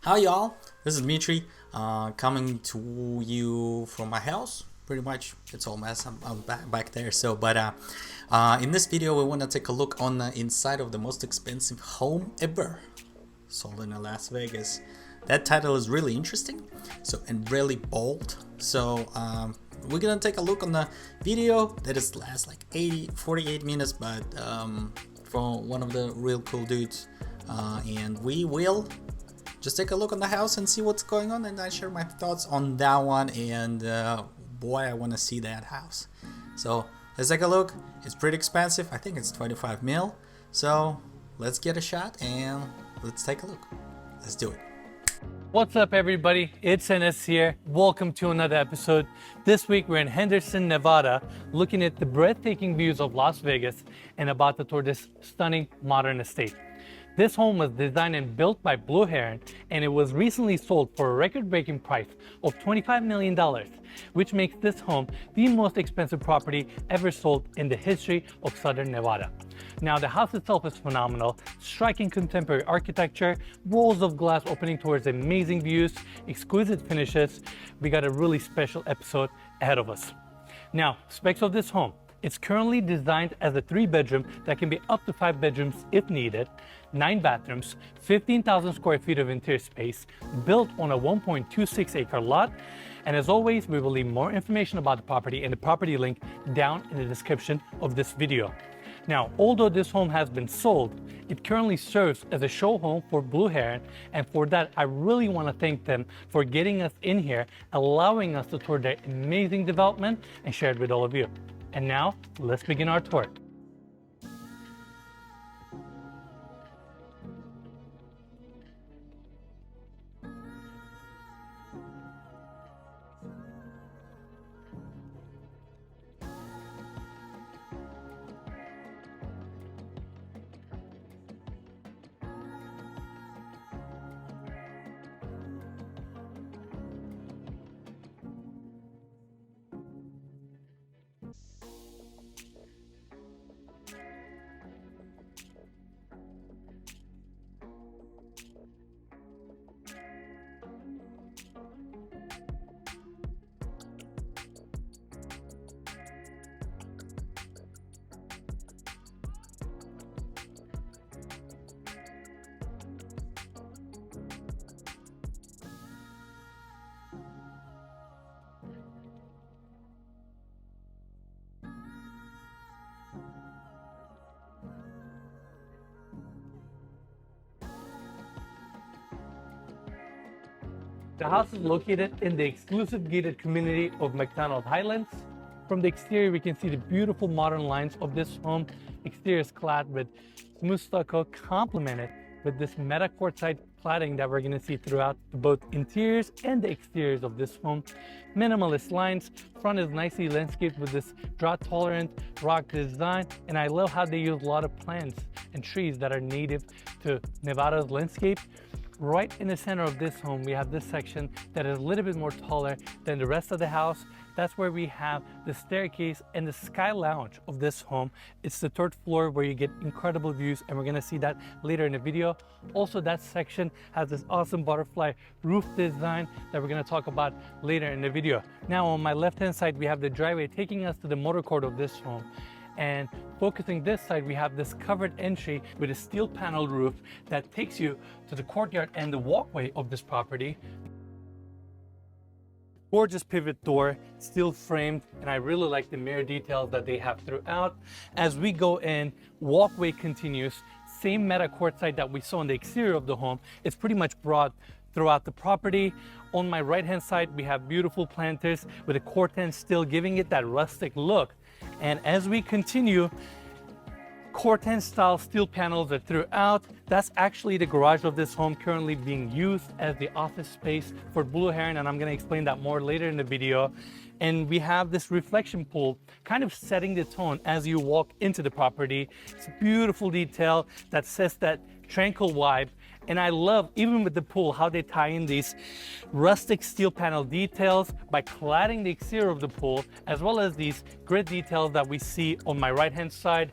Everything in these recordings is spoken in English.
Hi y'all, this is Dmitry coming to you from my house. Pretty much, it's all mess. I'm back there. In this video, we want to take a look on the inside of the most expensive home ever sold in Las Vegas. That title is really interesting, and really bold. We're gonna take a look on the video that is lasts like 48 minutes, but from one of the real cool dudes, and we will just take a look on the house and see what's going on, and I share my thoughts on that one. And boy, I want to see that house. So let's take a look. It's pretty expensive. I think it's 25 mil. So let's get a shot and let's take a look. Let's do it. What's up, everybody? It's Enes here. Welcome to another episode. This week we're in Henderson, Nevada, looking at the breathtaking views of Las Vegas and about to tour this stunning modern estate. This home was designed and built by Blue Heron, and it was recently sold for a record-breaking price of $25 million, which makes this home the most expensive property ever sold in the history of Southern Nevada. Now, the house itself is phenomenal, striking contemporary architecture, walls of glass opening towards amazing views, exquisite finishes. We got a really special episode ahead of us. Now, specs of this home. It's currently designed as a 3-bedroom that can be up to 5 bedrooms if needed, 9 bathrooms, 15,000 square feet of interior space, built on a 1.26 acre lot. And as always, we will leave more information about the property and the property link down in the description of this video. Now, although this home has been sold, it currently serves as a show home for Blue Heron, and for that, I really want to thank them for getting us in here, allowing us to tour their amazing development and share it with all of you. And now, let's begin our tour. The house is located in the exclusive gated community of McDonald Highlands. From the exterior, we can see the beautiful modern lines of this home. Exterior is clad with smooth stucco, complemented with this meta quartzite cladding that we're going to see throughout both interiors and the exteriors of this home. Minimalist lines. Front is nicely landscaped with this drought-tolerant rock design, and I love how they use a lot of plants and trees that are native to Nevada's landscape. Right in the center of this home, we have this section that is a little bit more taller than the rest of the house. That's where we have the staircase and the sky lounge of this home. It's the 3rd floor where you get incredible views, and we're gonna see that later in the video. Also, that section has this awesome butterfly roof design that we're gonna talk about later in the video. Now, on my left-hand side, we have the driveway taking us to the motor court of this home. And focusing this side, we have this covered entry with a steel panel roof that takes you to the courtyard and the walkway of this property. Gorgeous pivot door, steel framed, and I really like the mirror details that they have throughout. As we go in, walkway continues, same meta quartzite that we saw on the exterior of the home. It's pretty much brought throughout the property. On my right hand side, we have beautiful planters with a corten still giving it that rustic look. And as we continue, corten style steel panels are throughout. That's actually the garage of this home, currently being used as the office space for Blue Heron, and I'm going to explain that more later in the video. And we have this reflection pool kind of setting the tone as you walk into the property. It's a beautiful detail that sets that tranquil vibe. And I love, even with the pool, how they tie in these rustic steel panel details by cladding the exterior of the pool, as well as these grid details that we see on my right hand side.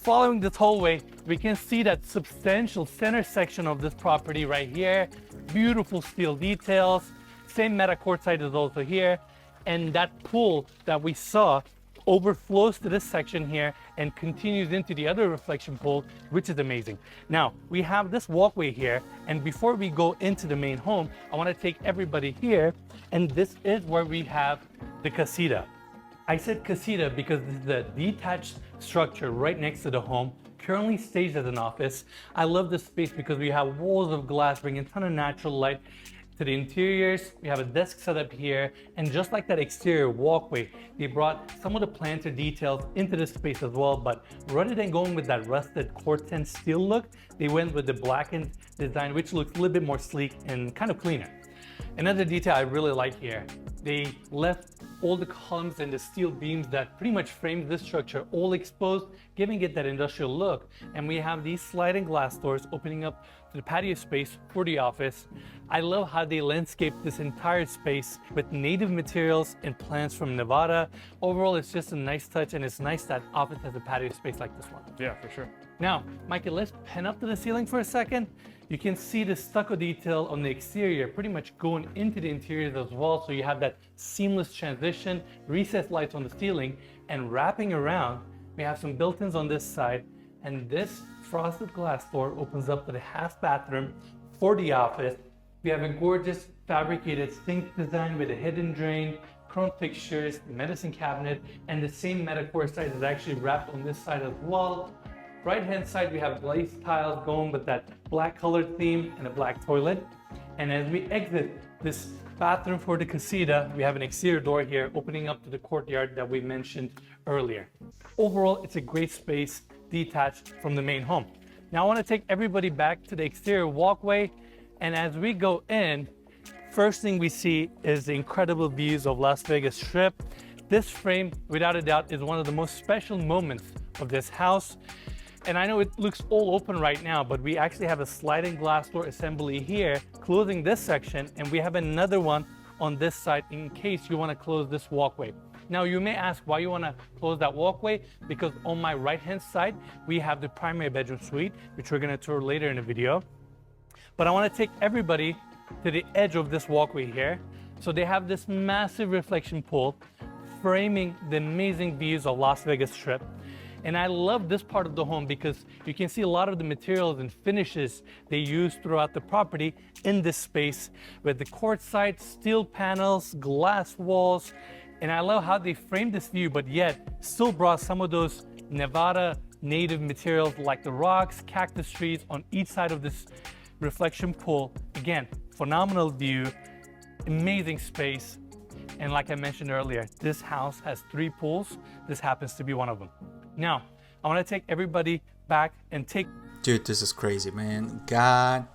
Following this hallway, we can see that substantial center section of this property right here. Beautiful steel details. Same meta courtside is also here. And that pool that we saw overflows to this section here and continues into the other reflection pool, which is amazing. Now, we have this walkway here, and before we go into the main home, I want to take everybody here, and this is where we have the casita. I said casita because this is a detached structure right next to the home, currently staged as an office. I love this space because we have walls of glass bringing a ton of natural light to the interiors. We have a desk set up here, and just like that exterior walkway, they brought some of the planter details into this space as well, but rather than going with that rusted quartz and steel look, they went with the blackened design, which looks a little bit more sleek and kind of cleaner. Another detail I really like here, they left all the columns and the steel beams that pretty much frames this structure all exposed, giving it that industrial look. And we have these sliding glass doors opening up to the patio space for the office. I love how they landscaped this entire space with native materials and plants from Nevada. Overall, it's just a nice touch, and it's nice that office has a patio space like this one. Yeah, for sure. Now, Mikey, let's pen up to the ceiling for a second. You can see the stucco detail on the exterior pretty much going into the interiors as well. So you have that seamless transition, recessed lights on the ceiling, and wrapping around, we have some built-ins on this side. And this frosted glass door opens up to the half bathroom for the office. We have a gorgeous fabricated sink design with a hidden drain, chrome fixtures, medicine cabinet, and the same metacore side is actually wrapped on this side as well. Right hand side, we have glazed tiles going with that black colored theme and a black toilet. And as we exit this bathroom for the casita, we have an exterior door here opening up to the courtyard that we mentioned earlier. Overall, it's a great space detached from the main home. Now I want to take everybody back to the exterior walkway. And as we go in, first thing we see is the incredible views of Las Vegas Strip. This frame, without a doubt, is one of the most special moments of this house. And I know it looks all open right now, but we actually have a sliding glass door assembly here, closing this section, and we have another one on this side in case you want to close this walkway. Now you may ask why you want to close that walkway, because on my right hand side, we have the primary bedroom suite, which we're going to tour later in the video. But I want to take everybody to the edge of this walkway here. So they have this massive reflection pool framing the amazing views of Las Vegas Strip. And I love this part of the home because you can see a lot of the materials and finishes they use throughout the property in this space with the quartzite, steel panels, glass walls. And I love how they framed this view, but yet still brought some of those Nevada native materials like the rocks, cactus trees on each side of this reflection pool. Again, phenomenal view, amazing space. And like I mentioned earlier, this house has 3 pools. This happens to be one of them. Now, I want to take everybody back and take... Dude, this is crazy, man. God,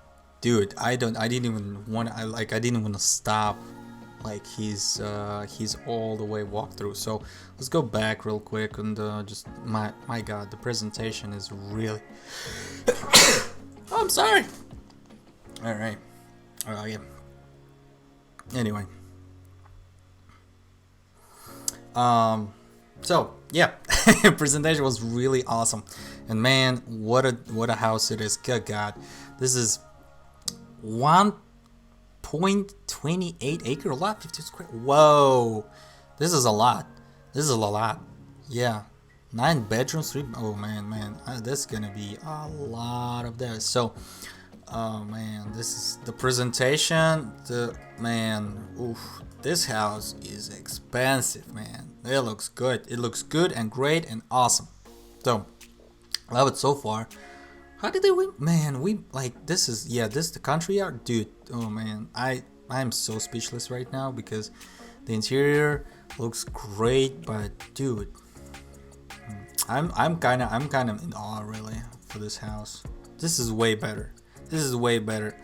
dude, I didn't even want to stop. Like he's all the way walked through. So let's go back real quick and just my God, the presentation is really... oh, I'm sorry. All right. Yeah. Anyway. So yeah, presentation was really awesome, and man, what a house it is. Good God, this is 1.28 acre lot, 50 square. Whoa, this is a lot. This is a lot. Yeah, 9 bedrooms, 3. Oh man, this is gonna be a lot of this. So, oh man, this is the presentation. Oof. This house is expensive, man. It looks good. It looks good and great and awesome. So, love it so far. How did they win? Man, this is the country yard, dude. Oh man, I'm so speechless right now because the interior looks great, but dude, I'm kind of in awe really for this house. This is way better. This is way better.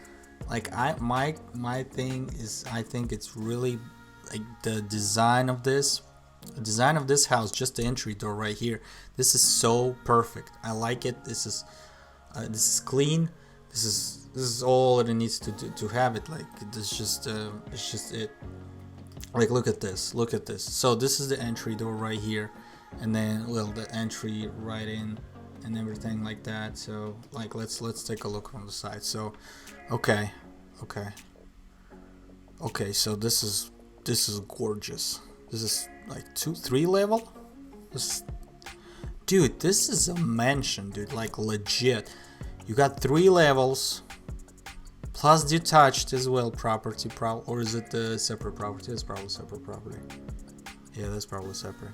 Like my thing is, I think it's really like the design of this house, just the entry door right here. This is so perfect. I like it. This is clean. This is all that it needs to have it. Like it's just it. Like look at this. So this is the entry door right here, and then the entry right in and everything like that. So like let's take a look from the side. So okay, so this is gorgeous. This is like 2-3 level. Dude, this is a mansion, dude, like legit. You got 3 levels plus detached as well property, or is it the separate property? It's probably separate property. Yeah, that's probably separate.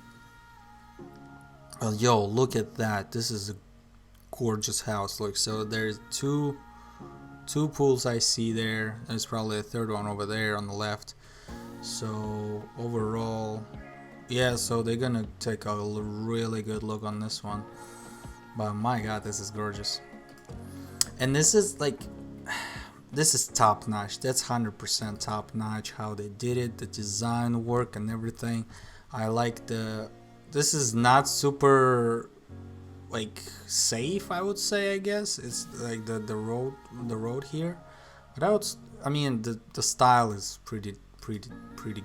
Well, yo, look at that. This is a gorgeous house. Look, so there's two pools I see there. There's probably a third one over there on the left. So overall, yeah, so they're gonna take a really good look on this one. But my god, this is gorgeous. And this is like, this is top notch. That's 100% top notch how they did it, the design work and everything. I like this is not super like safe, I would say. I guess it's like the road here, but I mean the style is pretty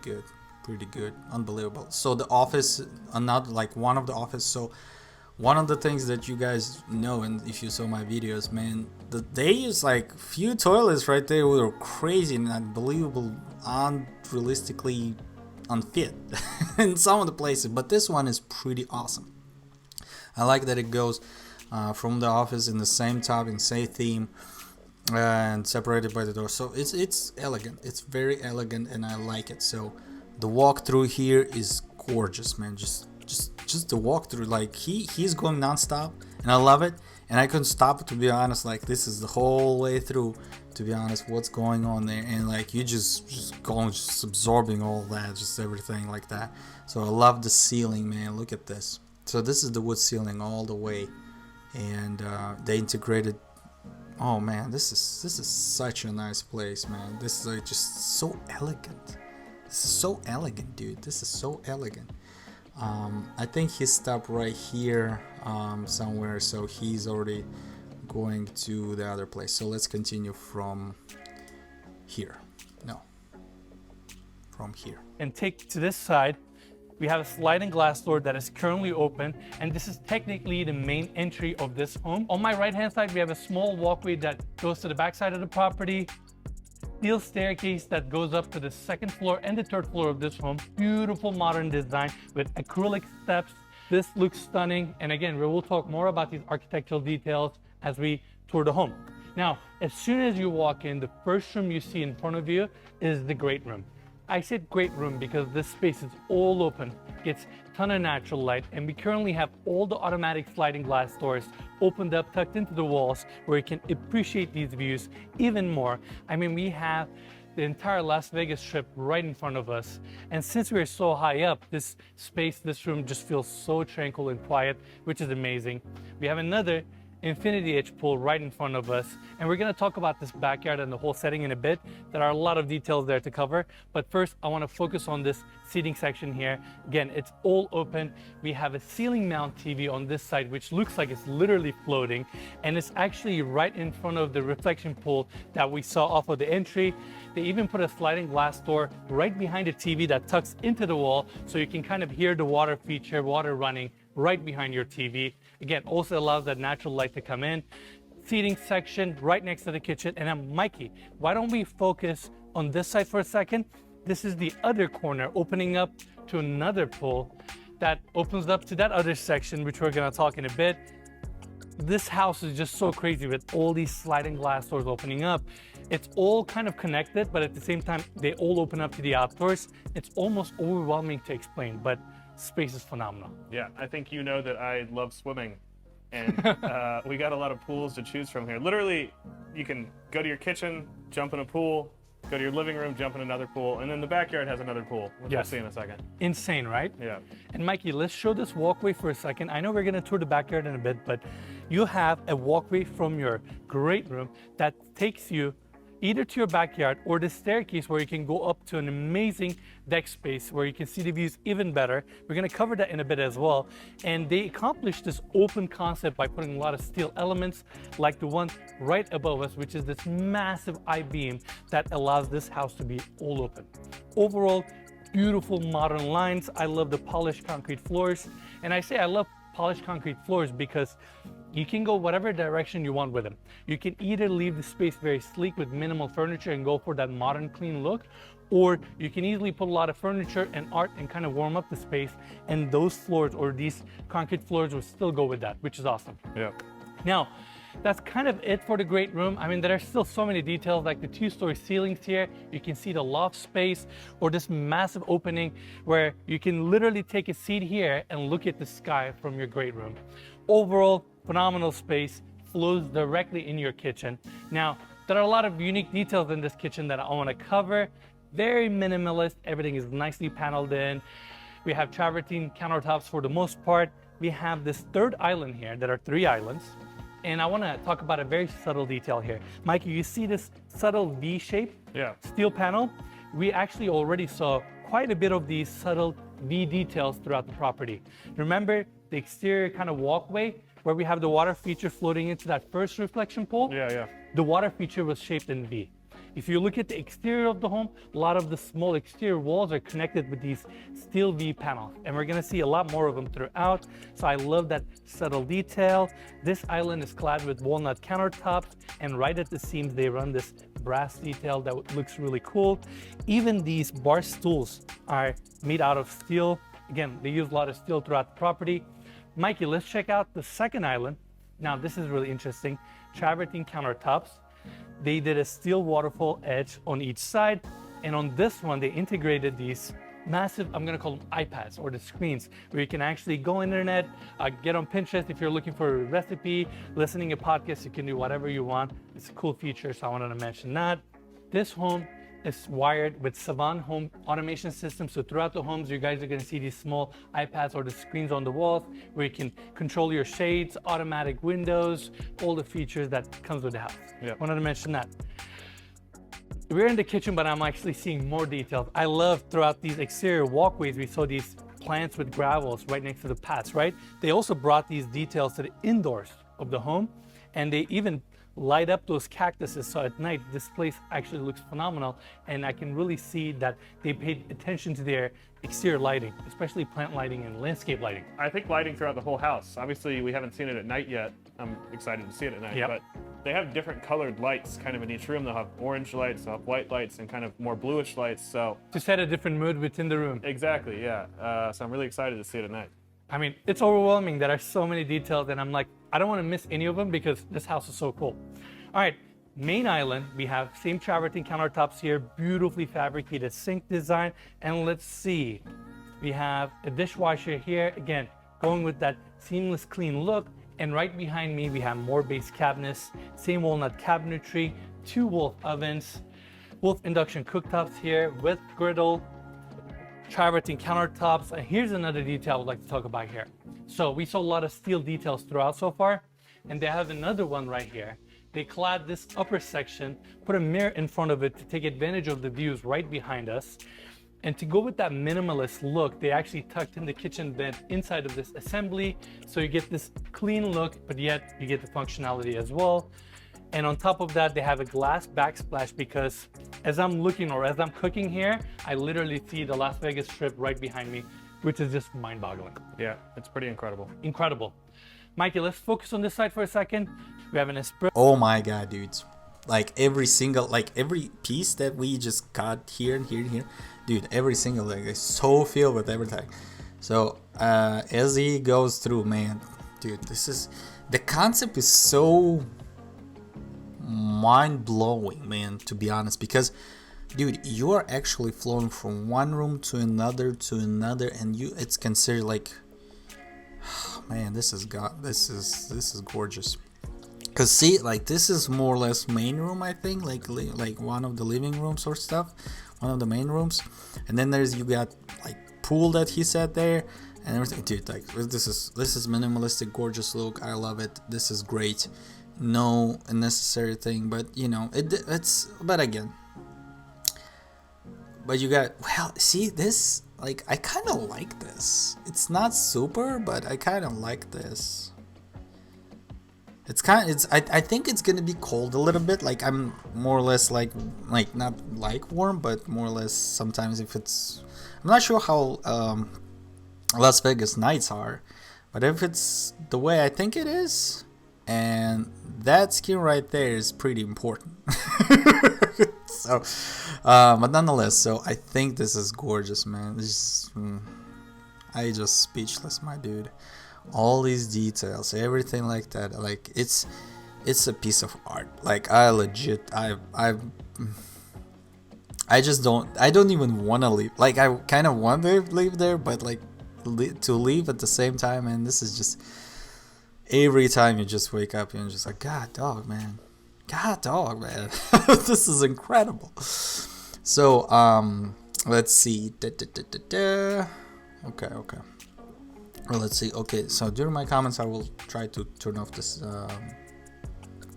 good, unbelievable. So the office, another like one of the office. So one of the things that you guys know, and if you saw my videos, man, they use like few toilets right there were crazy and unbelievable, unrealistically unfit in some of the places, but this one is pretty awesome. I like that it goes from the office in the same top, in same theme, and separated by the door. So it's elegant. It's very elegant, and I like it. So the walkthrough here is gorgeous, man. Just the walkthrough, like he's going non-stop, and I love it. And I couldn't stop, to be honest. Like this is the whole way through, to be honest, what's going on there, and like you just going, just absorbing all that, just everything like that. So I love the ceiling, man. Look at this. So this is the wood ceiling all the way, and they integrated. Oh man, this is such a nice place, man. This is like just so elegant. This is so elegant, dude. This is so elegant. I think he stopped right here somewhere, so he's already going to the other place. So let's continue from here. No, from here. And take to this side, we have a sliding glass door that is currently open, and this is technically the main entry of this home. On my right hand side, we have a small walkway that goes to the back side of the property. Steel staircase that goes up to the second floor and the third floor of this home. Beautiful modern design with acrylic steps. This looks stunning, and again, we will talk more about these architectural details as we tour the home. Now, as soon as you walk in, the first room you see in front of you is the great room. I said great room because this space is all open, gets a ton of natural light, and we currently have all the automatic sliding glass doors opened up, tucked into the walls, where you can appreciate these views even more. I mean, we have the entire Las Vegas Strip right in front of us, and since we're so high up, this space, this room just feels so tranquil and quiet, which is amazing. We have another infinity edge pool right in front of us, and we're going to talk about this backyard and the whole setting in a bit. There are a lot of details there to cover, but first I want to focus on this seating section here. Again, it's all open. We have a ceiling mount TV on this side, which looks like it's literally floating, and it's actually right in front of the reflection pool that we saw off of the entry. They even put a sliding glass door right behind the TV that tucks into the wall, so you can kind of hear the water feature, water running right behind your TV. Again, also allows that natural light to come in. Seating section right next to the kitchen. And then Mikey, why don't we focus on this side for a second? This is the other corner opening up to another pool that opens up to that other section, which we're gonna talk in a bit. This house is just so crazy with all these sliding glass doors opening up. It's all kind of connected, but at the same time, they all open up to the outdoors. It's almost overwhelming to explain, but space is phenomenal. Yeah, I think you know that I love swimming, and we got a lot of pools to choose from here. Literally, you can go to your kitchen, jump in a pool, go to your living room, jump in another pool, and then the backyard has another pool, which we'll see in a second. Insane, right? Yeah. And Mikey, let's show this walkway for a second. I know we're gonna tour the backyard in a bit, but you have a walkway from your great room that takes you either to your backyard or the staircase where you can go up to an amazing deck space where you can see the views even better. We're gonna cover that in a bit as well. And they accomplished this open concept by putting a lot of steel elements like the one right above us, which is this massive I-beam that allows this house to be all open. Overall, beautiful modern lines. I love the polished concrete floors. And I say I love polished concrete floors because You can go whatever direction you want with them. You can either leave the space very sleek with minimal furniture and go for that modern clean look, or you can easily put a lot of furniture and art and kind of warm up the space, and those floors or these concrete floors will still go with that, which is awesome. Yeah. Now, that's kind of it for the great room. I mean, there are still so many details, like the 2-story ceilings here. You can see the loft space, or this massive opening where you can literally take a seat here and look at the sky from your great room. Overall, phenomenal space, flows directly in your kitchen. Now, there are a lot of unique details in this kitchen that I want to cover. Very minimalist, everything is nicely paneled in. We have travertine countertops for the most part. We have this third island here. There are 3 islands. And I want to talk about a very subtle detail here. Mikey, you see this subtle V shape? Yeah. Steel panel? We actually already saw quite a bit of these subtle V details throughout the property. Remember the exterior kind of walkway where we have the water feature floating into that first reflection pool? Yeah, yeah. The water feature was shaped in V. If you look at the exterior of the home, a lot of the small exterior walls are connected with these steel V panels, and we're gonna see a lot more of them throughout. So I love that subtle detail. This island is clad with walnut countertops, and right at the seams, they run this brass detail that looks really cool. Even these bar stools are made out of steel. Again, they use a lot of steel throughout the property. Mikey, let's check out the second island. Now, this is really interesting. Travertine countertops. They did a steel waterfall edge on each side, and on this one they integrated these massive, I'm gonna call them iPads, or the screens, where you can actually go internet, get on Pinterest if you're looking for a recipe, listening to podcasts, you can do whatever you want. It's a cool feature, so I wanted to mention that. This home is wired with Savant home automation system. So throughout the homes, you guys are gonna see these small iPads or the screens on the walls where you can control your shades, automatic windows, all the features that comes with the house. Yep. Wanted to mention that. We're in the kitchen, but I'm actually seeing more details. I love throughout these exterior walkways, we saw these plants with gravels right next to the paths, right? They also brought these details to the indoors of the home, and they even light up those cactuses, so at night this place actually looks phenomenal, and I can really see that they paid attention to their exterior lighting, especially plant lighting and landscape lighting. I think lighting throughout the whole house. Obviously, we haven't seen it at night yet. I'm excited to see it at night, Yep. but they have different colored lights kind of in each room. They'll have orange lights, they'll have white lights, and kind of more bluish lights, so. To set a different mood within the room. Exactly, yeah. So I'm really excited to see it at night. I mean, it's overwhelming. There are so many details, and I'm like, I don't want to miss any of them because this house is so cool. All right, main island, we have same travertine countertops here, beautifully fabricated sink design, and let's see, we have a dishwasher here, again, going with that seamless clean look, and right behind me, we have more base cabinets, same walnut cabinetry, 2 Wolf ovens, Wolf induction cooktops here with griddle, travertine countertops, and here's another detail I would like to talk about here. So we saw a lot of steel details throughout so far, and they have another one right here. They clad this upper section, put a mirror in front of it to take advantage of the views right behind us. And to go with that minimalist look, they actually tucked in the kitchen vent inside of this assembly. So you get this clean look, but yet you get the functionality as well. And on top of that, they have a glass backsplash because as I'm looking or as I'm cooking here, I literally see the Las Vegas Strip right behind me, which is just mind-boggling. Yeah, it's pretty incredible. Incredible. Mikey, let's focus on this side for a second. We have an espresso. Oh my god, dudes. Like every piece that we just got here and here and here, dude, every single thing is so filled with everything. So as he goes through, man, dude, the concept is so mind-blowing, man, to be honest, because dude, you are actually flowing from one room to another, and it's considered like, man, this is gorgeous. Cause see, like this is more or less main room, I think, like one of the living rooms or stuff, one of the main rooms, and then you got like pool that he said there and everything. Dude, like this is minimalistic, gorgeous look. I love it. This is great. No unnecessary thing, but you know it's. But again, but you got, well, see this, like I kind of like this. It's not super, but I kind of like this. I think it's gonna be cold a little bit. Like I'm more or less like not like warm, but more or less sometimes if it's, I'm not sure how Las Vegas nights are, but if it's the way I think it is, and that skin right there is pretty important. So, but nonetheless, so I think this is gorgeous, man. I just speechless, my dude. All these details, everything like that, like it's a piece of art. Like I don't even want to leave. Like I kind of want to leave there, but like to leave at the same time, and this is just every time you just wake up and you're just like, God dog, man. This is incredible. So let's see. Okay. Well, let's see. Okay, so during my comments I will try to turn off this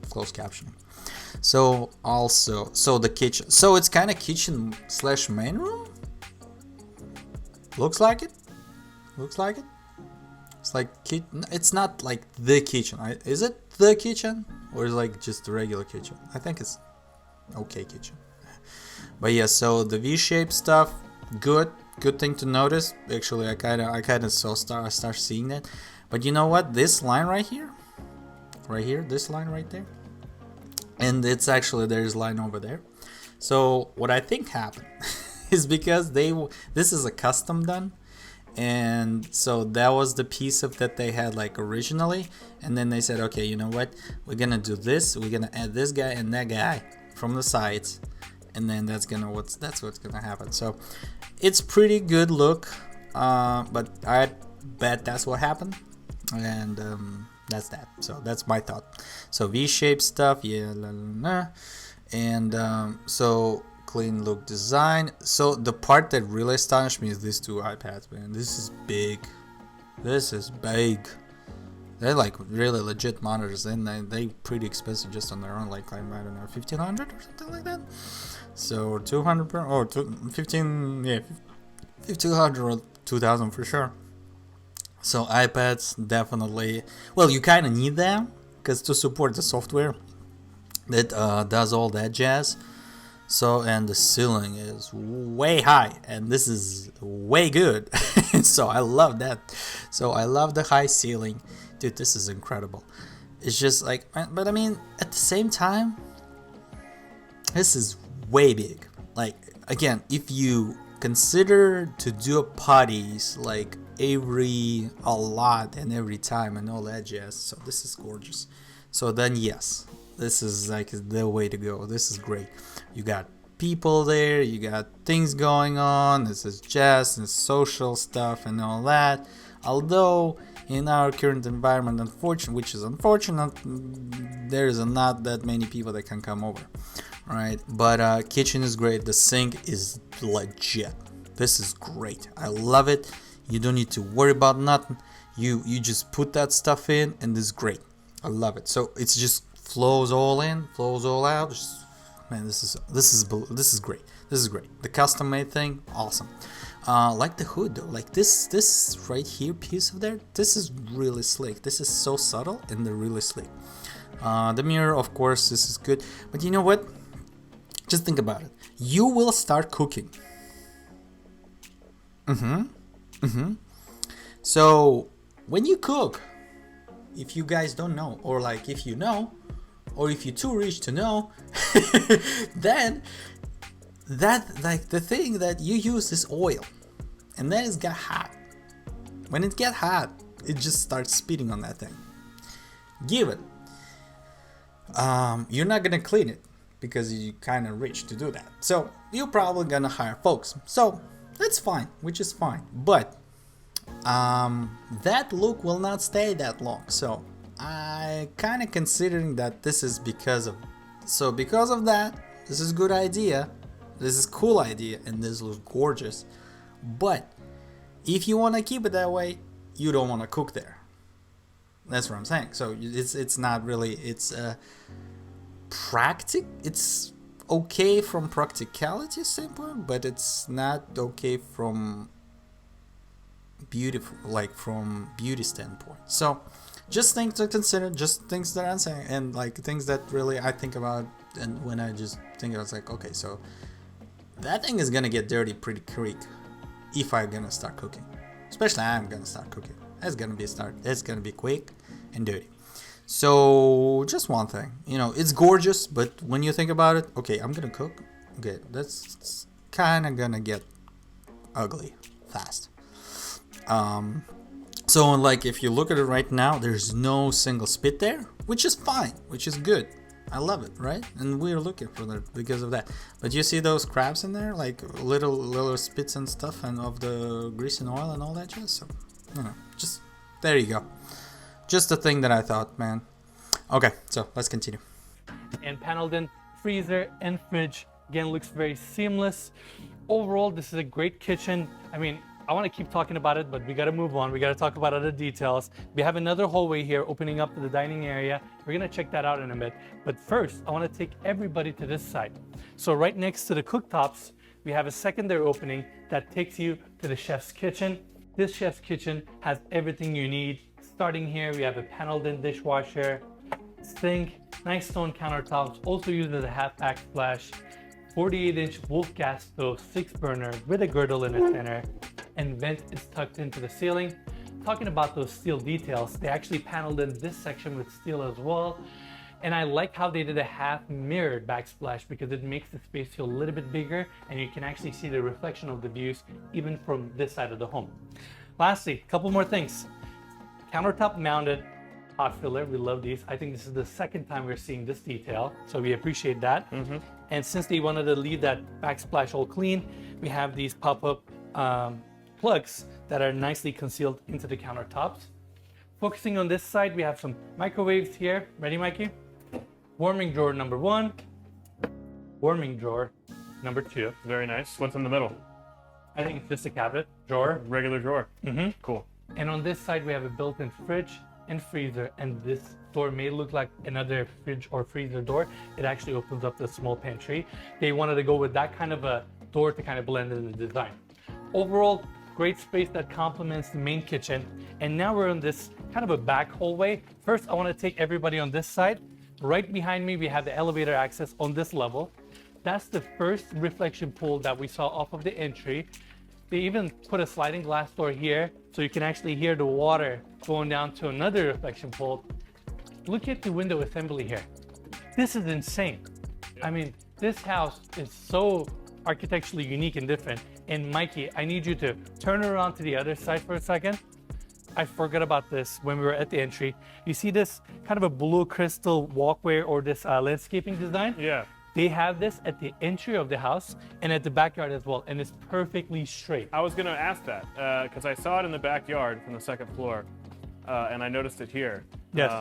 closed captioning. So also, so the kitchen, so it's kind of kitchen / main room. Looks like it. It's like it's not like the kitchen. Is it the kitchen, or is it like just the regular kitchen? I think it's okay kitchen. But yeah, so the V-shaped stuff, good thing to notice. Actually, I kind of start seeing that. But you know what? This line right here, this line right there, and it's actually there's a line over there. So what I think happened is because this is a custom done, and so that was the piece of that they had like originally, and then they said, okay, you know what? We're gonna do this. We're gonna add this guy and that guy from the sides, and then that's what's gonna happen. So it's pretty good look, but I bet that's what happened, and that's that. So that's my thought. So V-shaped stuff, yeah, and so clean look design. So the part that really astonished me is these two iPads, man. This is big. They're like really legit monitors, and they pretty expensive just on their own, like I don't know, 1,500 or something like that. So 200 or 15, yeah, 1,500 or 2,000 for sure. So iPads definitely, well, you kind of need them because to support the software that does all that jazz. So, and the ceiling is way high, and this is way good. So I love that. So I love the high ceiling. Dude, this is incredible. It's just like, but I mean, at the same time, this is way big. Like, again, if you consider to do parties like a lot and every time and all that jazz, so this is gorgeous. So then yes, this is like the way to go. This is great. You got people there, you got things going on. This is jazz and social stuff and all that. Although in our current environment, which is unfortunate, there is not that many people that can come over, right? But kitchen is great. The sink is legit. This is great. I love it. You don't need to worry about nothing. You just put that stuff in, and this is great. I love it. So it's just flows all in, flows all out. Just, man, this is great. This is great. The custom made thing, awesome. Like the hood though, like this right here piece of there, this is really slick. This is so subtle and they're really slick. The mirror, of course, this is good. But you know what? Just think about it. You will start cooking. So when you cook, if you guys don't know, or like if you know, or if you're too rich to know, then that like the thing that you use is oil, and then it's got hot. When it get hot, it just starts spitting on that thing. Give it. You're not gonna clean it because you're kind of rich to do that. So you're probably gonna hire folks. So that's fine, which is fine. But that look will not stay that long. So I kind of considering that this is because of that. This is good idea. This is cool idea, and this looks gorgeous. But if you want to keep it that way, you don't want to cook there. That's what I'm saying. So it's not really, it's it's okay from practicality standpoint, but it's not okay from beauty standpoint. So just things to consider, just things that I'm saying, and like things that really I think about, and when I just think I was like, okay, so that thing is gonna get dirty pretty quick if I'm gonna start cooking. Especially I'm gonna start cooking. It's gonna be quick and dirty. So just one thing, it's gorgeous, but when you think about it, okay, I'm gonna cook. Okay, that's kind of gonna get ugly fast. So like if you look at it right now, there's no single spit there, which is fine, which is good. I love it, right? And we're looking for that because of that. But you see those crabs in there, like little spits and stuff, and of the grease and oil and all that jazz. So, just there you go. Just the thing that I thought, man. Okay, so let's continue. And paneled in freezer and fridge. Again, looks very seamless. Overall, this is a great kitchen. I mean, I want to keep talking about it, but we got to move on. We got to talk about other details. We have another hallway here opening up to the dining area. We're going to check that out in a bit. But first, I want to take everybody to this side. So right next to the cooktops, we have a secondary opening that takes you to the chef's kitchen. This chef's kitchen has everything you need. Starting here, we have a paneled-in dishwasher, sink, nice stone countertops, also used as a half backsplash, 48-inch Wolf gas stove, 6-burner with a girdle in the center, and vent is tucked into the ceiling. Talking about those steel details, they actually paneled in this section with steel as well. And I like how they did a half mirrored backsplash because it makes the space feel a little bit bigger and you can actually see the reflection of the views even from this side of the home. Lastly, a couple more things. Countertop mounted hot filler, we love these. I think this is the second time we're seeing this detail, so we appreciate that. And since they wanted to leave that backsplash all clean, we have these pop-up plugs that are nicely concealed into the countertops. Focusing on this side, we have some microwaves here. Ready, Mikey? Warming drawer number 1, warming drawer number 2. Very nice. What's in the middle? I think it's just a cabinet drawer. Regular drawer. Cool. And on this side, we have a built-in fridge and freezer, and this door may look like another fridge or freezer door. It actually opens up the small pantry. They wanted to go with that kind of a door to kind of blend in the design. Overall, great space that complements the main kitchen. And now we're in this kind of a back hallway. First, I want to take everybody on this side. Right behind me, we have the elevator access on this level. That's the first reflection pool that we saw off of the entry. They even put a sliding glass door here so you can actually hear the water going down to another reflection pool. Look at the window assembly here. This is insane. I mean, this house is so architecturally unique and different. And Mikey, I need you to turn around to the other side for a second. I forgot about this when we were at the entry. You see this kind of a blue crystal walkway or this landscaping design? Yeah. They have this at the entry of the house and at the backyard as well, and it's perfectly straight. I was going to ask that because I saw it in the backyard from the second floor, and I noticed it here. Yes.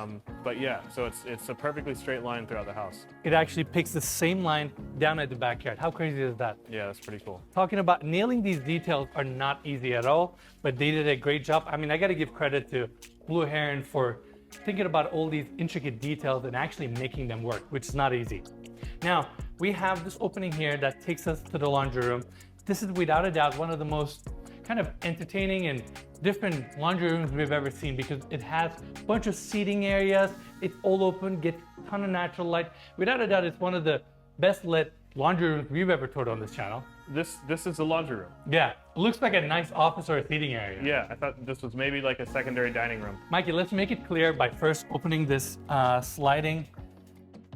But yeah, so it's a perfectly straight line throughout the house. It actually picks the same line down at the backyard. How crazy is that? Yeah, that's pretty cool. Talking about nailing these details are not easy at all, but they did a great job. I mean, I got to give credit to Blue Heron for thinking about all these intricate details and actually making them work, which is not easy. Now, we have this opening here that takes us to the laundry room. This is without a doubt one of the most kind of entertaining and different laundry rooms we've ever seen because it has a bunch of seating areas. It's all open, gets a ton of natural light. Without a doubt, it's one of the best lit laundry rooms we've ever toured on this channel. This is the laundry room. Yeah, it looks like a nice office or a seating area. Yeah, I thought this was maybe like a secondary dining room. Mikey, let's make it clear by first opening this sliding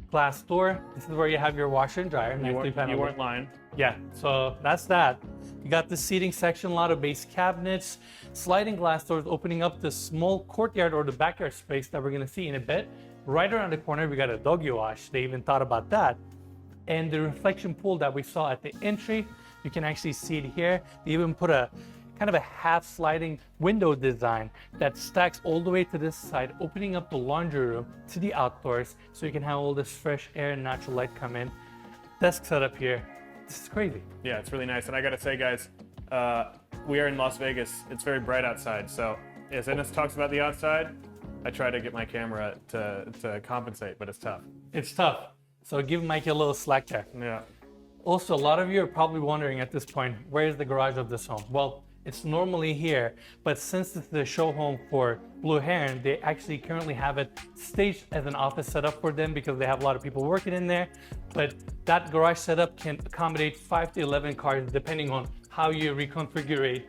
glass door. This is where you have your washer and dryer. You weren't lying. Yeah, so that's that. You got the seating section, a lot of base cabinets, sliding glass doors opening up the small courtyard or the backyard space that we're gonna see in a bit. Right around the corner, we got a doggy wash. They even thought about that. And the reflection pool that we saw at the entry, you can actually see it here. They even put a kind of a half sliding window design that stacks all the way to this side, opening up the laundry room to the outdoors so you can have all this fresh air and natural light come in. Desk setup here. This is crazy. Yeah, it's really nice. And I gotta say, guys, we are in Las Vegas. It's very bright outside. So as Ennis talks about the outside, I try to get my camera to compensate, but it's tough. It's tough. So give Mikey a little slack there. Yeah. Also, a lot of you are probably wondering at this point, where is the garage of this home? Well, it's normally here, but since it's the show home for Blue Heron, they actually currently have it staged as an office setup for them because they have a lot of people working in there. But that garage setup can accommodate 5 to 11 cars depending on how you reconfigure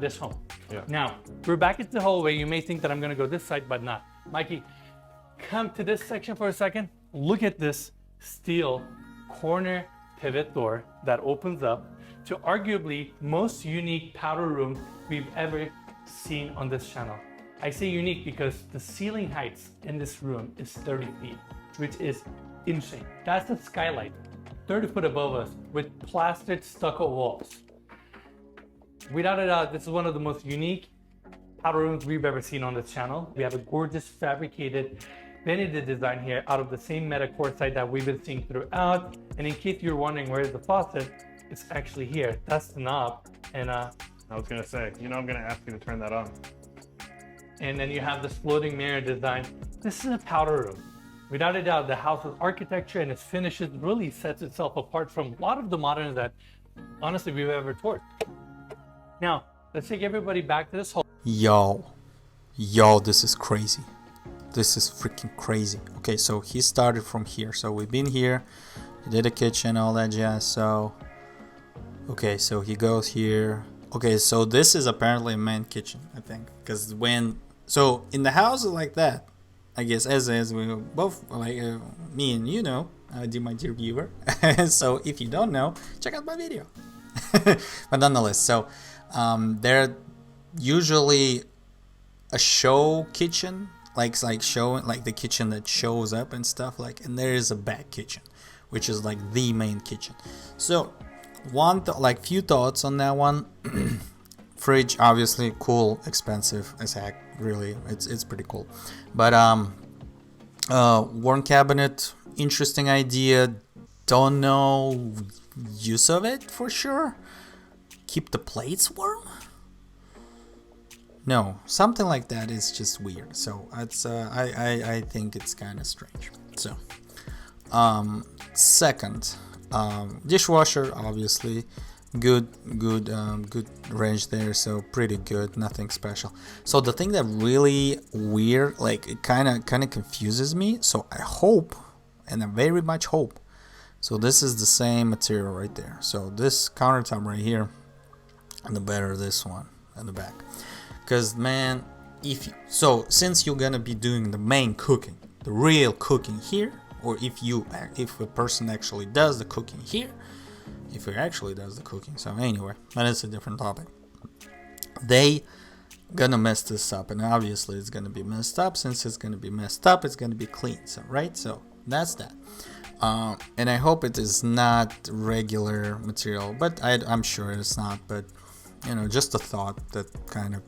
this home. Yeah. Now, we're back at the hallway. You may think that I'm gonna go this side, but not. Mikey, come to this section for a second, look at this steel corner pivot door that opens up to arguably most unique powder room we've ever seen on this channel. I say unique because the ceiling heights in this room is 30 feet, which is insane. That's the skylight, 30 foot above us with plastered stucco walls. Without a doubt, this is one of the most unique powder rooms we've ever seen on this channel. We have a gorgeous fabricated vanity design here out of the same meta quartzite that we've been seeing throughout. And in case you're wondering where's the faucet, it's actually here. That's the knob. And I was gonna say, you know, I'm gonna ask you to turn that on. And then you have this floating mirror design. This is a powder room. Without a doubt, the house's architecture and its finishes really sets itself apart from a lot of the moderns that honestly we've ever toured. Now, let's take everybody back to this hole. Yo, this is crazy. This is freaking crazy. Okay, so he started from here. So we've been here, he did a kitchen, all that jazz. So, okay, so he goes here. Okay, so this is apparently a main kitchen, I think. Because so in the houses like that, I guess as we both, like me and you know, my dear viewer. So if you don't know, check out my video. But nonetheless, so they're usually a show kitchen, like showing, like the kitchen that shows up and stuff, like, and there is a back kitchen, which is like the main kitchen. So few thoughts on that one. Fridge, obviously cool, expensive as heck, really, it's pretty cool. But warm cabinet, interesting idea, don't know use of it for sure. Keep the plates warm? No, something like that is just weird. So it's I think it's kind of strange. So second, dishwasher, obviously good range there, so pretty good, nothing special. So the thing that really weird, like it kind of confuses me, so I hope, and I very much hope, so this is the same material right there. So this countertop right here, and the better this one in the back, because man, since you're gonna be doing the main cooking, the real cooking here, or if a person actually does the cooking here, if it actually does the cooking. So anyway, that is a different topic. They gonna mess this up, and obviously it's gonna be messed up. Since it's gonna be messed up, it's gonna be clean. So right, so that's that. And I hope it is not regular material, but I'm sure it's not. But you know, just a thought that kind of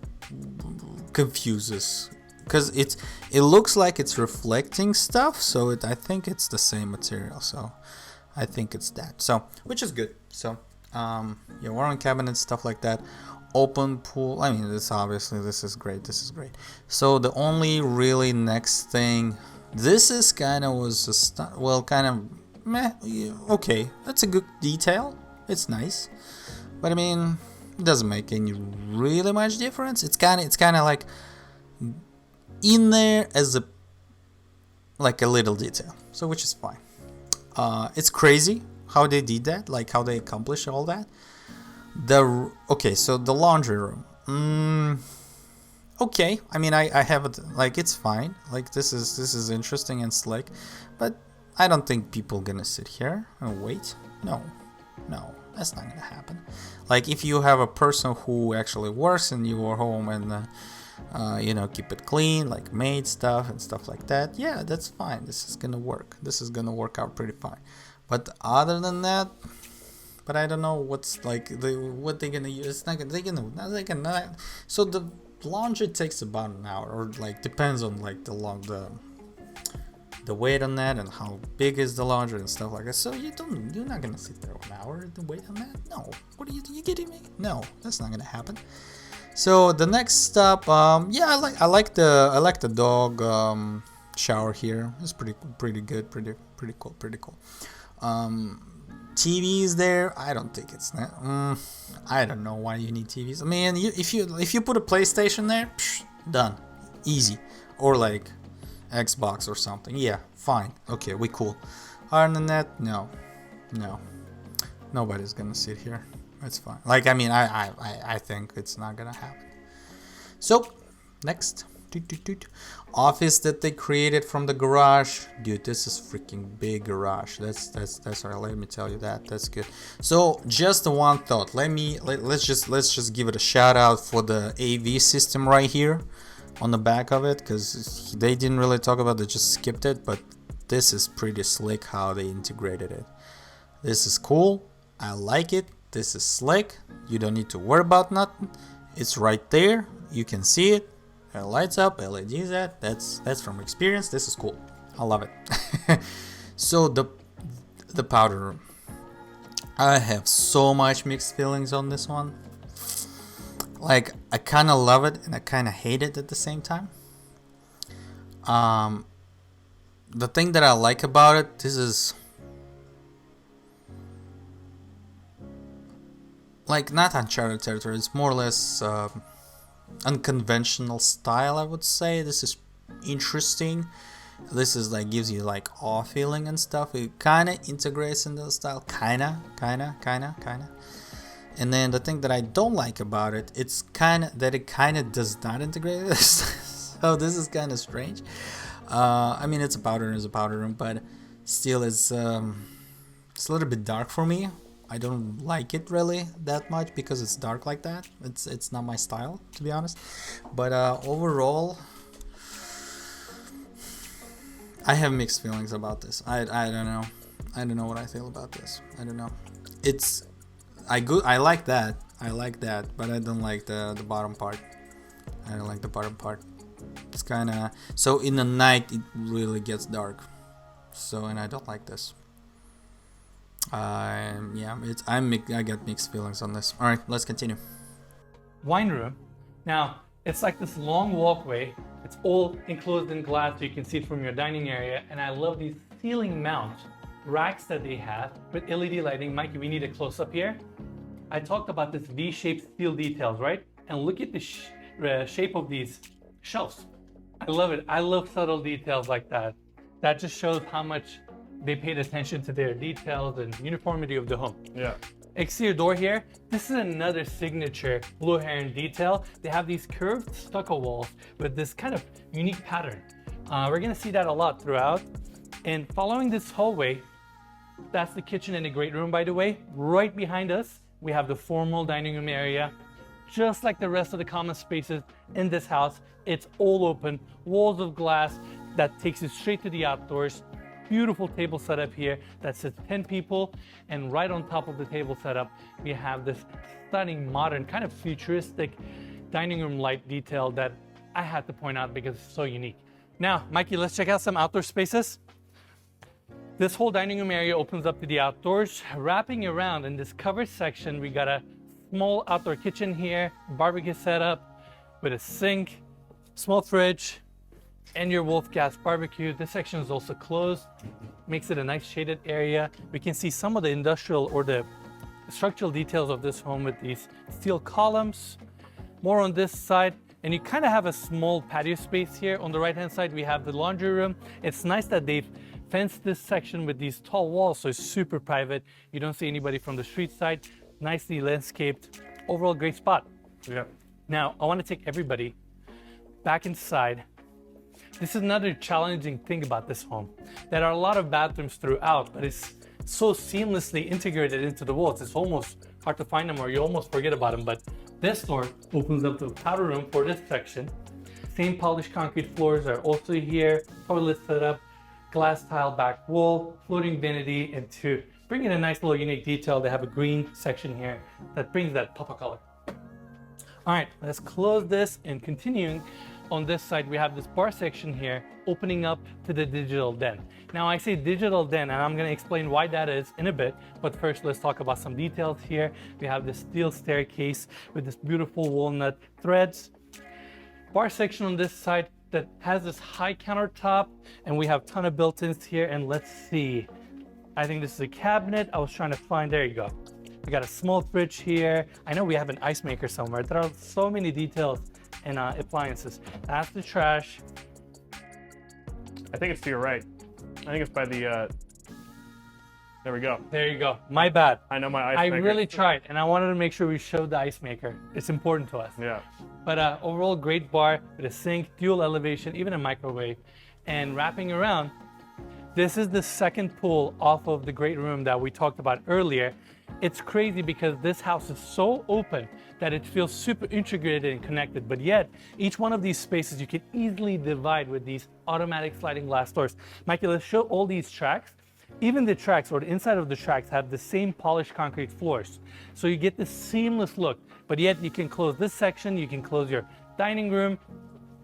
confuses, because it looks like it's reflecting stuff. So I think it's the same material. So I think it's that, so which is good. So yeah, warm cabinets, stuff like that. Open pool, I mean, this is great. So the only really next thing, this is kind of meh, okay, that's a good detail, it's nice, but I mean, it doesn't make any really much difference. It's kind of like in there as a little detail, so which is fine. It's crazy how they did that, like how they accomplished all that. So the laundry room. Okay, I mean, I have it, like, it's fine. Like, this is interesting and slick, but I don't think people gonna sit here and wait. No, that's not gonna happen. Like, if you have a person who actually works in your home and keep it clean, like maid stuff and stuff like that, yeah, that's fine. This is gonna work. This is gonna work out pretty fine. But other than that, but I don't know what's like what they're gonna use. It's not gonna. So the laundry takes about an hour, or like depends on like the weight on that and how big is the laundry and stuff like that. So you're not gonna sit there 1 hour and wait on that. No, what are you kidding me? No, that's not gonna happen. So the next stop, yeah, I like the dog shower here. It's pretty good, pretty cool. TVs there. I don't think it's that. I don't know why you need TVs. I mean, if you put a PlayStation there, done, easy, or like Xbox or something. Yeah, fine. Okay, we cool. Other than that, no, nobody's gonna sit here. It's fine. Like, I mean, I think it's not gonna happen. So next, Office that they created from the garage. Dude, this is freaking big garage. That's right. Let me tell you that. That's good. So just the one thought. Let's just give it a shout out for the AV system right here on the back of it, because they didn't really talk about it, just skipped it, but this is pretty slick how they integrated it. This is cool. I like it. This is slick. You don't need to worry about nothing. It's right there. You can see it. It lights up, LEDs that. That's from experience. This is cool. I love it. So the powder room. I have so much mixed feelings on this one. Like, I kind of love it and I kind of hate it at the same time. The thing that I like about it, this is like not uncharted territory. It's more or less unconventional style, I would say. This is interesting. This is like gives you like awe feeling and stuff. It kind of integrates in the style, kind of. And then the thing that I don't like about it, it kind of does not integrate. So this is kind of strange. I mean, it's a powder room, but still it's a little bit dark for me. I don't like it really that much because it's dark like that. It's not my style, to be honest. But overall, I have mixed feelings about this. I don't know. I don't know what I feel about this. I don't know. I like that. But I don't like the bottom part. I don't like the bottom part. It's kind of so in the night it really gets dark. So, and I don't like this. I get mixed feelings on this. All right, let's continue. Wine room. Now, it's like this long walkway. It's all enclosed in glass so you can see it from your dining area. And I love these ceiling mount racks that they have with LED lighting. Mikey, we need a close up here. I talked about this V-shaped steel details, right? And look at the shape of these shelves. I love it. I love subtle details like that. That just shows how much they paid attention to their details and uniformity of the home. Yeah. Exterior door here. This is another signature blue heron detail. They have these curved stucco walls with this kind of unique pattern. We're gonna see that a lot throughout. And following this hallway, that's the kitchen and the great room, by the way. Right behind us, we have the formal dining room area. Just like the rest of the common spaces in this house, it's all open, walls of glass that takes you straight to the outdoors. Beautiful table setup here that sits 10 people, and right on top of the table setup, we have this stunning, modern, kind of futuristic dining room light detail that I had to point out because it's so unique. Now, Mikey, let's check out some outdoor spaces. This whole dining room area opens up to the outdoors. Wrapping around in this covered section, we got a small outdoor kitchen here, barbecue setup with a sink, small fridge, and your Wolf Gas barbecue. This section is also closed, makes it a nice shaded area. We can see some of the industrial or the structural details of this home with these steel columns. More on this side, and you kind of have a small patio space here. On the right hand side, we have the laundry room. It's nice that they've fenced this section with these tall walls, so it's super private. You don't see anybody from the street side. Nicely landscaped. Overall, great spot. Yeah. Now, I want to take everybody back inside. This is another challenging thing about this home. There are a lot of bathrooms throughout, but it's so seamlessly integrated into the walls. It's almost hard to find them or you almost forget about them. But this door opens up to a powder room for this section. Same polished concrete floors are also here. Toilet setup, glass tile back wall, floating vanity, and to bring in a nice little unique detail, they have a green section here that brings that pop of color. All right, let's close this, and continuing on this side, we have this bar section here opening up to the digital den. Now I say digital den, and I'm going to explain why that is in a bit, but first let's talk about some details here. We have this steel staircase with this beautiful walnut threads. Bar section on this side that has this high countertop, and we have a ton of built-ins here, and let's see. I think this is a cabinet. I was trying to find, there you go. We got a small fridge here. I know we have an ice maker somewhere. There are so many details and appliances. That's the trash. I think it's to your right. I think it's by the There we go. There you go. My bad. I know my ice I maker. really tried, and I wanted to make sure we showed the ice maker. It's important to us. Yeah. But overall, great bar with a sink, dual elevation, even a microwave. And wrapping around, this is the second pool off of the great room that we talked about earlier. It's crazy because this house is so open that it feels super integrated and connected, but yet each one of these spaces you can easily divide with these automatic sliding glass doors. Mikey, let's show all these tracks. Even the tracks or the inside of the tracks have the same polished concrete floors. So you get this seamless look, but yet you can close this section, you can close your dining room,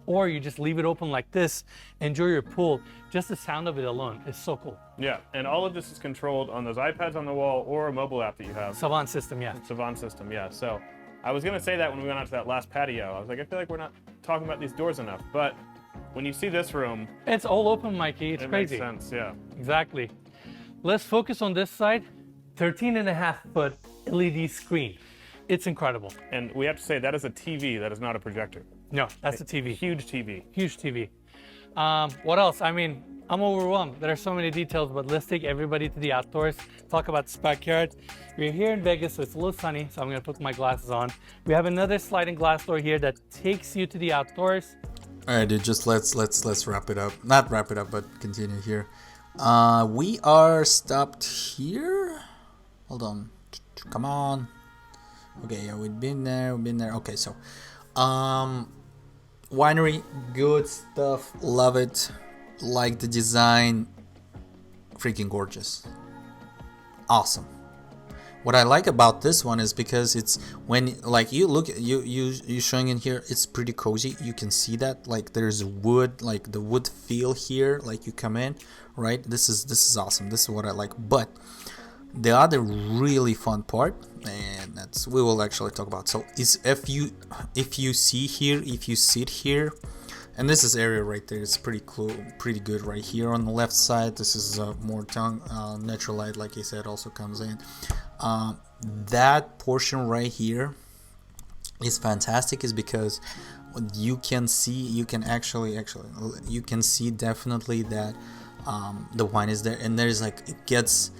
or you just leave it open like this, enjoy your pool. Just the sound of it alone is so cool. Yeah, and all of this is controlled on those iPads on the wall or a mobile app that you have. Savant system, yeah. Savant system, yeah. So I was going to say that when we went out to that last patio. I was like, I feel like we're not talking about these doors enough. But when you see this room, It's all open, Mikey. It's it crazy. makes sense, yeah. Exactly. Let's focus on this side. 13.5-foot LED screen. It's incredible. And we have to say that is a TV, that is not a projector. No, that's a TV. Huge TV. Huge TV. What else? I mean, I'm overwhelmed. There are so many details, but let's take everybody to the outdoors, talk about this backyard. We're here in Vegas, so it's a little sunny, so I'm gonna put my glasses on. We have another sliding glass door here that takes you to the outdoors. All right, dude, just let's wrap it up. Not wrap it up, but continue here. We are stopped here. Hold on. Come on. Okay, yeah, we've been there. Okay, so winery, good stuff, love it, like the design, freaking gorgeous, awesome. What I like about this one is because it's when like you look at you showing in here, it's pretty cozy. You can see that like there's wood, like the wood feel here, like you come in, right? This is awesome. This is what I like. But the other really fun part, and that's we will actually talk about, so is if you see here, if you sit here, and this is area right there, it's pretty good right here on the left side. This is more natural light, like I said, also comes in. That portion right here is fantastic, is because you can see, you can actually you can see definitely that the wine is there, and there's like it gets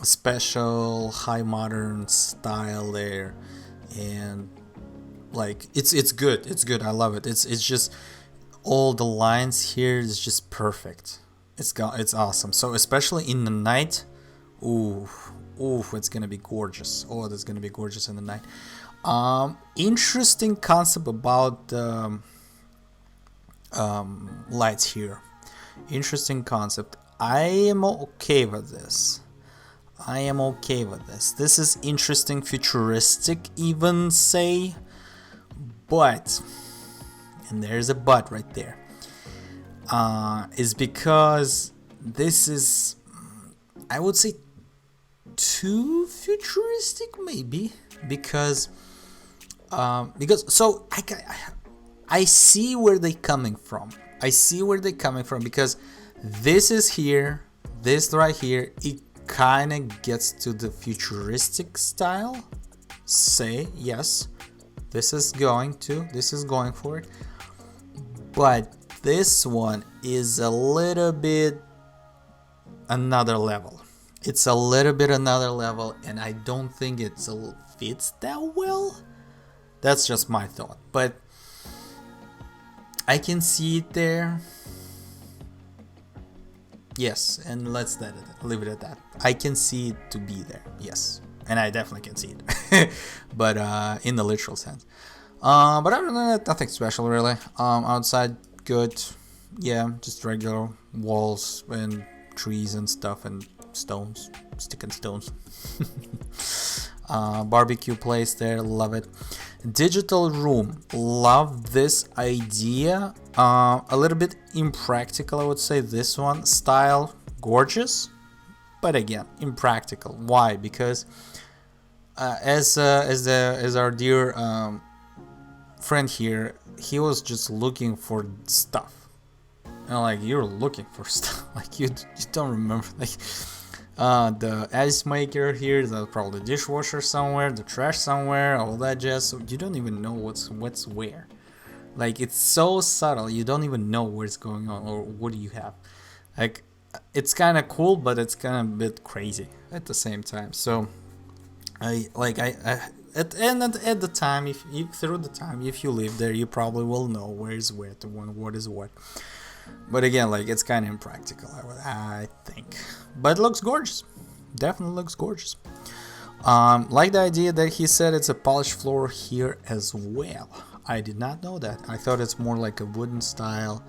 special high modern style there, and like it's good. I love it. It's just all the lines here is just perfect. It's awesome. So especially in the night, ooh, it's gonna be gorgeous. Oh, that's gonna be gorgeous in the night. Interesting concept about the lights here. Interesting concept. I am okay with this. This is interesting, futuristic, even say. But, and there's a but right there, is because this is, I would say, too futuristic, maybe, because so I see where they're coming from. Because this is here, this right here, it kind of gets to the futuristic style. Say yes, this is going for it. But this one is a little bit another level. It's a little bit another level, and I don't think it fits that well. That's just my thought, but I can see it there. Yes, and let's leave it at that. I can see it to be there. Yes, and I definitely can see it, but in the literal sense. But other than that, nothing special really. Outside, good. Yeah, just regular walls and trees and stuff and stones, sticking stones. Barbecue place there, love it. Digital room, love this idea. A little bit impractical, I would say. This one style, gorgeous, but again impractical. Why? Because as our dear friend here, he was just looking for stuff. And like, you're looking for stuff, like you don't remember, like the ice maker here, the probably dishwasher somewhere, the trash somewhere, all that jazz. So you don't even know what's where. Like, it's so subtle, you don't even know what's going on or what do you have. Like, it's kind of cool, but it's kind of a bit crazy at the same time. So I at the time, if you live there, you probably will know where is what is what. But again, like, it's kind of impractical, I think. But it looks gorgeous. Definitely looks gorgeous. Like the idea that he said it's a polished floor here as well. I did not know that. I thought it's more like a wooden style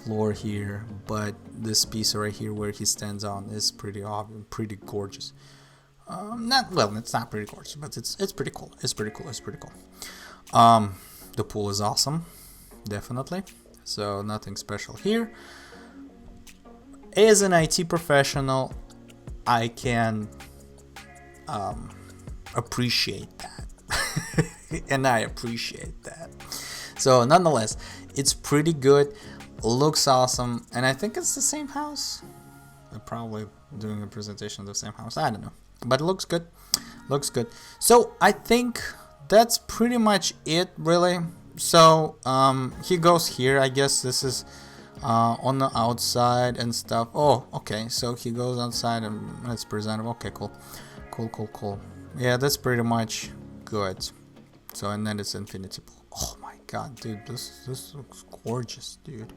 floor here, but this piece right here where he stands on is pretty gorgeous. It's not pretty gorgeous, but it's pretty cool. It's pretty cool. The pool is awesome, definitely. So nothing special here. As an IT professional, I can appreciate that, and I appreciate that. So nonetheless, it's pretty good. Looks awesome, and I think it's the same house. I'm probably doing a presentation of the same house. I don't know, but it looks good. So I think that's pretty much it, really. So he goes here. I guess this is on the outside and stuff. Oh, okay. So he goes outside and it's presentable. Okay, cool. Yeah, that's pretty much good. So, and then it's infinity pool. Oh my god, dude, this looks gorgeous, dude.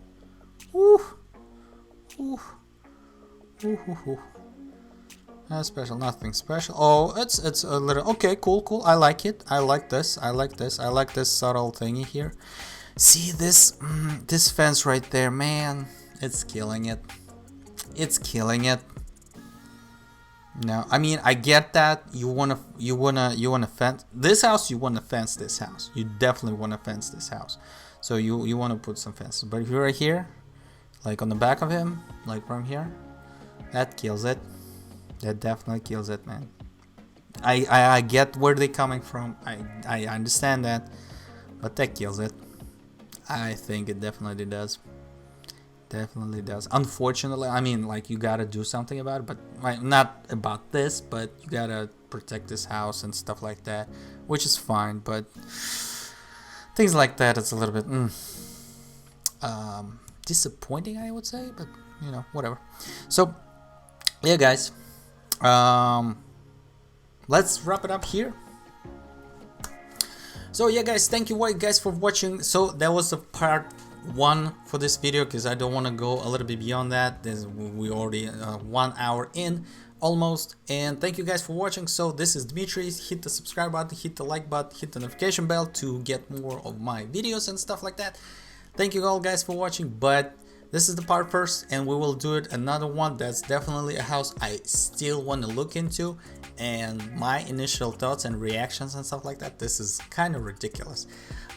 Ooh. Nothing special. Oh, it's a little okay, cool. I like it. I like this subtle thingy here. See this this fence right there, man. It's killing it. No, I mean, I get that you wanna fence this house. You wanna fence this house. You definitely wanna fence this house. So you wanna put some fences. But if you're right here, like on the back of him, like from here, that kills it. That definitely kills it, man. I get where they're coming from. I understand that, but that kills it. I think it definitely does. Unfortunately, I mean, like, you gotta do something about it, but like, not about this, but you gotta protect this house and stuff like that, which is fine. But things like that, it's a little bit disappointing, I would say, but you know, whatever. So yeah, guys, let's wrap it up here. So yeah, guys, thank you guys for watching. So that was the part 1 for this video, because I don't want to go a little bit beyond that. We already 1 hour in almost. And thank you guys for watching. So this is Dmitry. Hit the subscribe button, hit the like button, hit the notification bell to get more of my videos and stuff like that. Thank you all guys for watching, but this is the part first, and we will do it another one. That's definitely a house I still want to look into, and my initial thoughts and reactions and stuff like that. This is kind of ridiculous.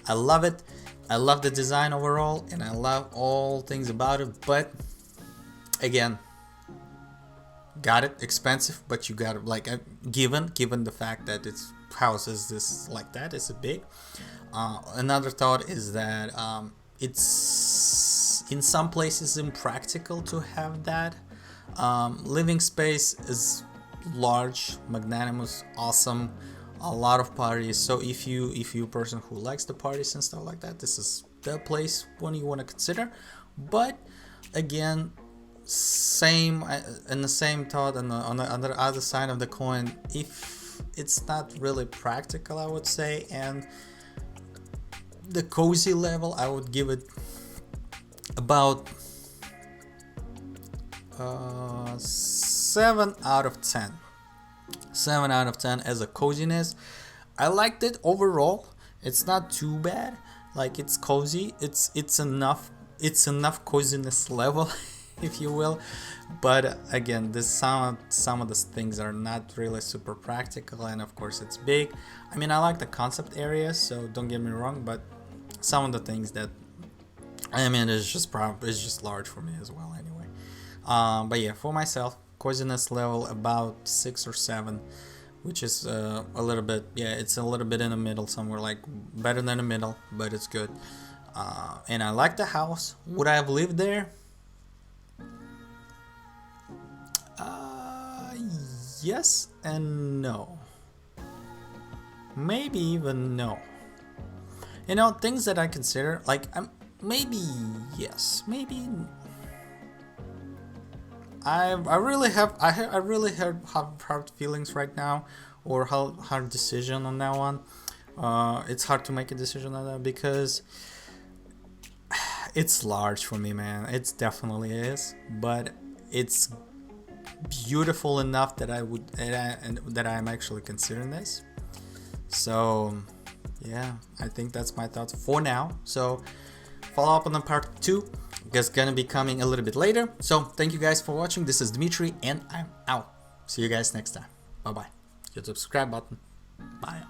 I love it. I love the design overall, and I love all things about it. But again, got it, expensive, but you got it, like, given the fact that it's house is this like that, it's a big. Another thought is that it's in some places impractical to have that. Living space is large, magnanimous, awesome, a lot of parties. So if you a person who likes the parties and stuff like that, this is the place one you want to consider. But again, same and the same thought on the other side of the coin, if it's not really practical, I would say, and the cozy level, I would give it about 7 out of 10. 7 out of 10 as a coziness. I liked it overall. It's not too bad. Like, it's cozy. It's enough coziness level, if you will. But again, this some of the things are not really super practical, and of course it's big. I mean, I like the concept area, so don't get me wrong, but some of the things that, I mean, it's just large for me as well anyway. But yeah, for myself, coziness level about 6 or 7, which is a little bit, yeah, it's a little bit in the middle somewhere, like better than the middle, but it's good. And I like the house. Would I have lived there? Yes and no. Maybe even no. You know, things that I consider, like, maybe yes, maybe I really have I really have hard feelings right now, or hard decision on that one. It's hard to make a decision on that because it's large for me, man. It's definitely is, but it's beautiful enough that I would and that I'm actually considering this. So yeah, I think that's my thoughts for now. So follow up on the part 2. It's gonna be coming a little bit later. So thank you guys for watching. This is Dmitry and I'm out. See you guys next time. Bye bye. Hit the subscribe button. Bye.